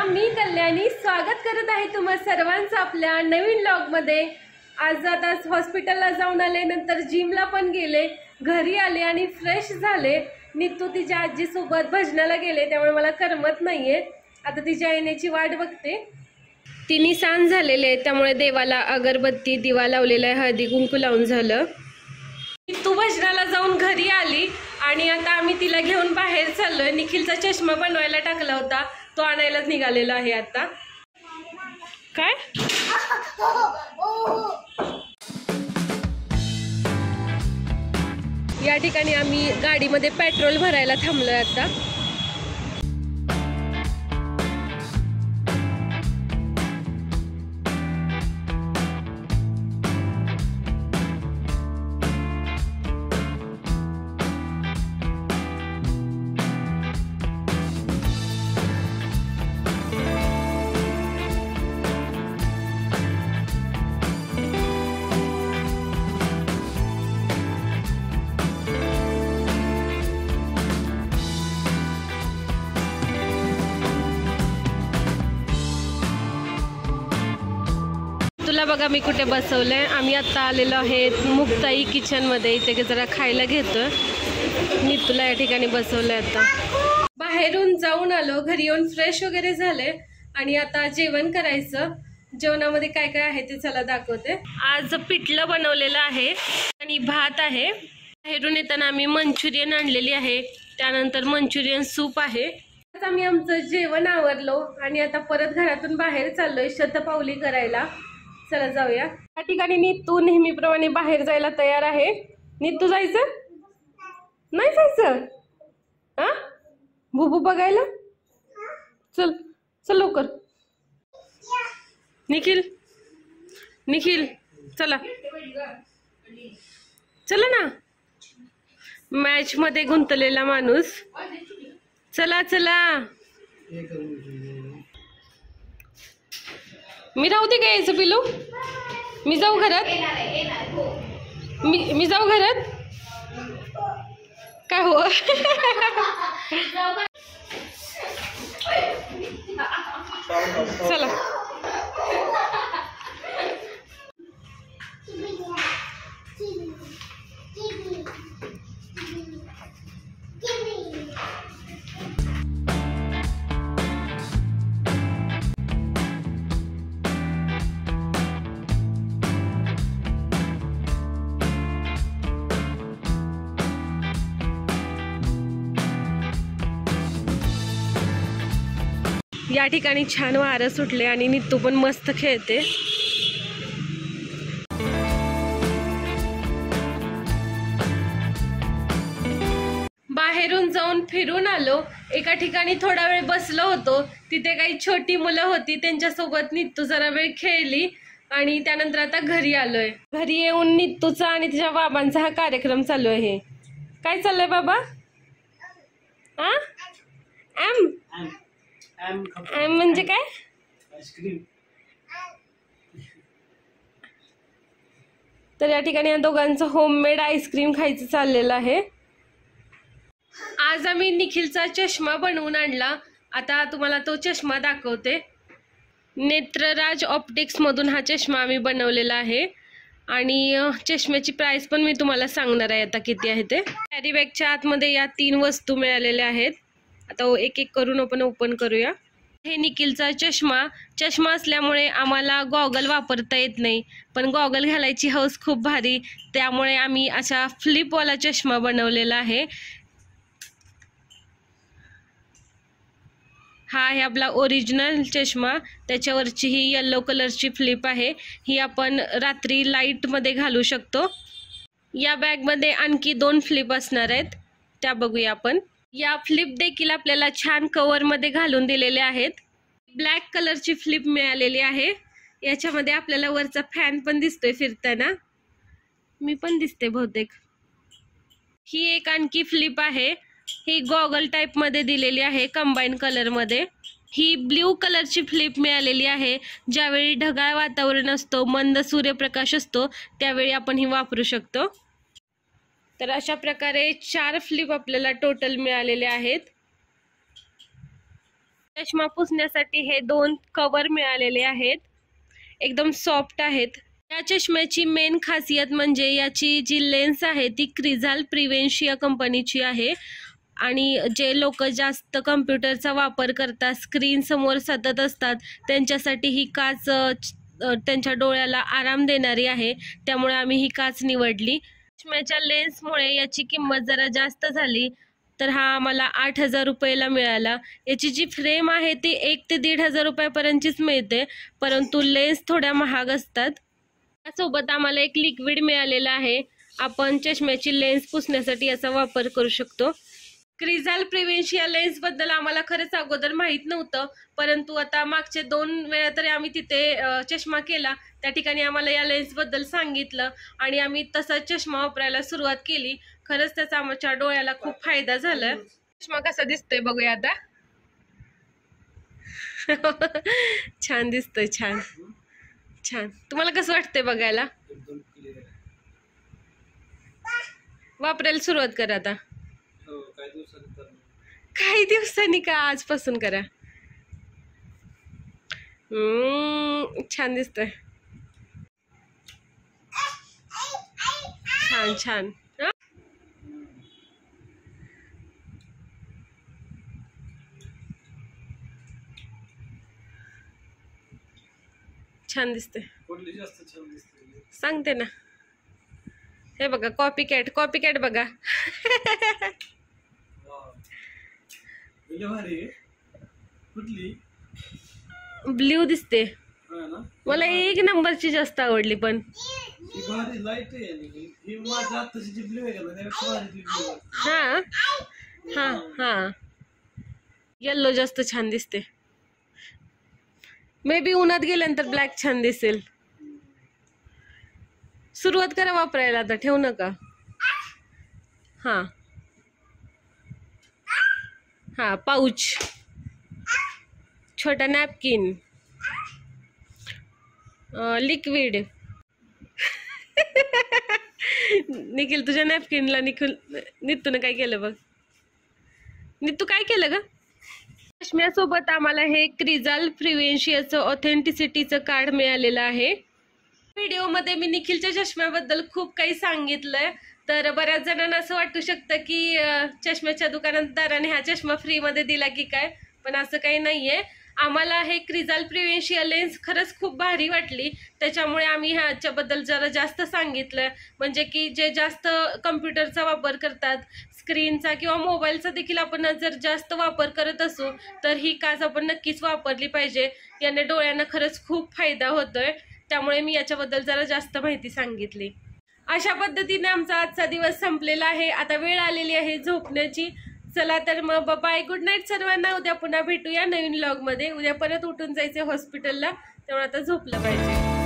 मी कल्याणी स्वागत करत आहे तुम्हा सर्वांचं आपल्या नवीन व्लॉग मध्ये। आज आता हॉस्पिटलला जाऊन आले, नंतर जिमला पण गेले, घरी आले आणि फ्रेश झाले। नितू तिच्या आजी सोबत भजनाला गेले, त्यामुळे मला करमत नाहीये। आता तिच्या येण्याची वाट बघते। तिन्ही सांज झालेले, त्यामुळे देवाला अगरबत्ती दिवा लावलेला आहे, हळदी कुंकू लावून झालं। तू भजनाला जाऊन घरी आली आणि आता आम्ही तिला घेऊन बाहेर चाललोय। निखिलचा चष्मा बनवायला टाकला होता, तो आणायलाच निघालेला आहे आता। काय या ठिकाणी आम्ही गाडीमध्ये पेट्रोल भरायला थांबलोय आता। तुला बघा मी कुठे बसवलंय। आम्ही आता आलेलो आहे मुक्ताई किचन मध्ये, इथे जरा खायला घेतोय। मी तुला या ठिकाणी बसवलंय। आता बाहेरून जाऊन आलो, घरी येऊन फ्रेश वगैरे झाले आणि आता जेवण करायचं। जेवणामध्ये काय काय आहे ते चला दाखवते। आज पिठलं बनवलेलं आहे आणि भात आहे। बाहेरून येताना आम्ही मंचुरियन आणलेली आहे, त्यानंतर मंचुरियन सूप आहे। आम्ही आमचं जेवण आवरलो आणि आता परत घरातून बाहेर चाललोय शतपावली करायला। चला जाऊया। या ठिकाणी नीतू नेहमीप्रमाणे बाहेर जायला तयार आहे। नीतू जायचं नाही जायचं? हा बुबू बघायला चल चल लवकर। निखिल निखिल चला चला ना, मॅच मध्ये गुंतलेला माणूस। चला चला, मी राहू दे यायचं पिलू? मी जाऊ घरात? मी जाऊ घरात? काय हो चला या ठिकाणी छान वारं सुटले आणि नितू पण मस्त खेळते। बाहेरून जाऊन फिरून आलो, एका ठिकाणी थोडा वेळ बसलो होतो। तिथे काही छोटी मुलं होती, त्यांच्यासोबत नितू जरा वेळ खेळली आणि त्यानंतर आता घरी आलोय। घरी येऊन नितूचा आणि तिच्या बाबांचा हा कार्यक्रम चालू आहे। काय चाललंय बाबा? हा एम म्हणजे काय? आईस्क्रीम। तर या ठिकाणी या दोघांचं होममेड आईस्क्रीम खायचं चाललेलं आहे। आज आम्ही निखिलचा चष्मा बनवून आणला, आता तुम्हाला तो चष्मा दाखवते। नेत्रराज ऑप्टिक्स मधून हा चष्मा आम्ही बनवलेला आहे आणि चष्म्याची प्राइस पण मी तुम्हाला सांगणार आहे आता किती आहे ते। कॅरी बॅगच्या आतमध्ये या 3 वस्तू मिळालेल्या आहेत। आता एक एक करून आपण ओपन करूया। हे निखिलचा चष्मा असल्यामुळे आम्हाला गॉगल वापरता येत नाही, पण गॉगल घालायची हौस खूप भारी, त्यामुळे आम्ही अशा फ्लिपवाला चष्मा बनवलेला आहे। हा आहे आपला ओरिजिनल चष्मा, त्याच्यावरची ही येलो कलरची फ्लिप आहे। ही आपण रात्री लाईट मध्ये घालू शकतो। या बॅग मध्ये आणखी 2 फ्लिप असणार आहेत, त्या बघूया आपण। या फ्लिप देखील आपल्याला छान कव्हर मध्ये घालून दिलेले आहेत। ब्लॅक कलरची फ्लिप मिळालेली आहे। याच्यामध्ये आपल्याला वरचा फॅन पण दिसतोय फिरताना, मी पण दिसते बहुतेक। ही एक आणखी फ्लिप आहे, ही गॉगल टाइप मध्ये दिलेली आहे, कंबाईन कलर मध्ये। ही ब्ल्यू कलरची फ्लिप मिळालेली आहे, ज्यावेळी ढगाळ वातावरण असतो, मंद सूर्यप्रकाश असतो, त्यावेळी आपण ही वापरू शकतो। तर अशा प्रकारे 4 फ्लिप आपल्याला टोटल मिळालेले आहेत। चष्मा पुसण्यासाठी हे 2 कव्हर मिळालेले आहेत, एकदम सॉफ्ट आहेत. या चष्म्याची मेन खासियत म्हणजे याची जी लेन्स आहे ती क्रिझाल प्रिव्हेन्शिया कंपनीची आहे. आणि जे लोक जास्त कम्प्युटरचा वापर करतात, स्क्रीन समोर सतत असतात, त्यांच्यासाठी ही काच त्यांच्या डोळ्याला आराम देणारी आहे. त्यामुळे आम्ही ही काच निवडली. चष्म्याच्या लेन्समुळे याची किंमत जरा जास्त झाली, तर हा आम्हाला 8,000 रुपयाला मिळाला. याची जी फ्रेम आहे ती 1,000 ते 1,500 रुपयापर्यंतचीच मिळते, परंतु लेन्स थोड्या महाग असतात. त्यासोबत आम्हाला एक लिक्विड मिळालेलं आहे. आपण चष्म्याची लेन्स पुसण्यासाठी याचा वापर करू शकतो. क्रिझाल प्रिव्हेन्शिया लेन्स बद्दल आम्हाला खरंच अगोदर माहीत नव्हतं, परंतु आता मागचे 2 वेळा तरी आम्ही तिथे चष्मा केला, त्या ठिकाणी आम्हाला या लेन्स बद्दल सांगितलं आणि आम्ही तसा चष्मा वापरायला सुरुवात केली. खरंच त्याचा आमच्या डोळ्याला खूप फायदा झाला. चष्मा कसा दिसतोय बघूया आता. छान दिसतोय, छान छान. तुम्हाला कसं वाटतंय बघायला? वापरायला सुरुवात करा आता. काही दिवसांनी का, आजपासून करा. छान दिसतोय, छान छान. छान दिसते, सांगते ना. हे बघा, कॉपी कॅट बघा. ब्ल्यू दिसते मला, 1 नंबरची जास्त आवडली. पण हा हा हा येल्लो जास्त छान दिसते. मे बी उन्हात गेल्यानंतर ब्लॅक छान दिसेल. सुरुवात करा वापरायला आता, ठेवू नका. हा हा, पाऊच, छोटा नॅपकिन, लिक्विड. निखिल, तुझ्या नॅपकिनला नितून काय केलं बघ. नितू काय केलं ग? चष्म्यासोबत आम्हाला हे क्रिझाल प्रिव्हेन्शियाचं ऑथेंटिसिटीचं कार्ड मिळालेलं आहे. व्हिडिओमध्ये मी निखिलच्या चष्म्याबद्दल खूप काही सांगितलंय, तर बऱ्याच जणांना असं वाटू शकतं की चष्म्याच्या दुकानदाराने हा चष्मा फ्रीमध्ये दिला की काय, पण असं काही नाहीये. आम्हाला हे क्रिझाल प्रिव्हेन्शिया लेन्स खरंच खूप भारी वाटली, त्याच्यामुळे आम्ही ह्याच्याबद्दल जरा जास्त सांगितलं. म्हणजे की जे जास्त कम्प्युटरचा वापर करतात, स्क्रीनचा किंवा मोबाईलचा देखील आपण जर जास्त वापर करत असू तर ही काच आपण नक्कीच वापरली पाहिजे. याने डोळ्यांना खरंच खूप फायदा होतोय, त्यामुळे मी याच्याबद्दल जरा जास्त माहिती सांगितली. अशा पद्धतीने आमचा आजचा दिवस संपलेला आहे. आता वेळ आलेली आहे झोपण्याची. चला तर मग बाय, गुड नाईट सर्वांना. उद्या पुन्हा भेटूया नवीन व्लॉगमध्ये. उद्या परत उठून जायचे हॉस्पिटलला, त्यामुळे आता झोपलं पाहिजे.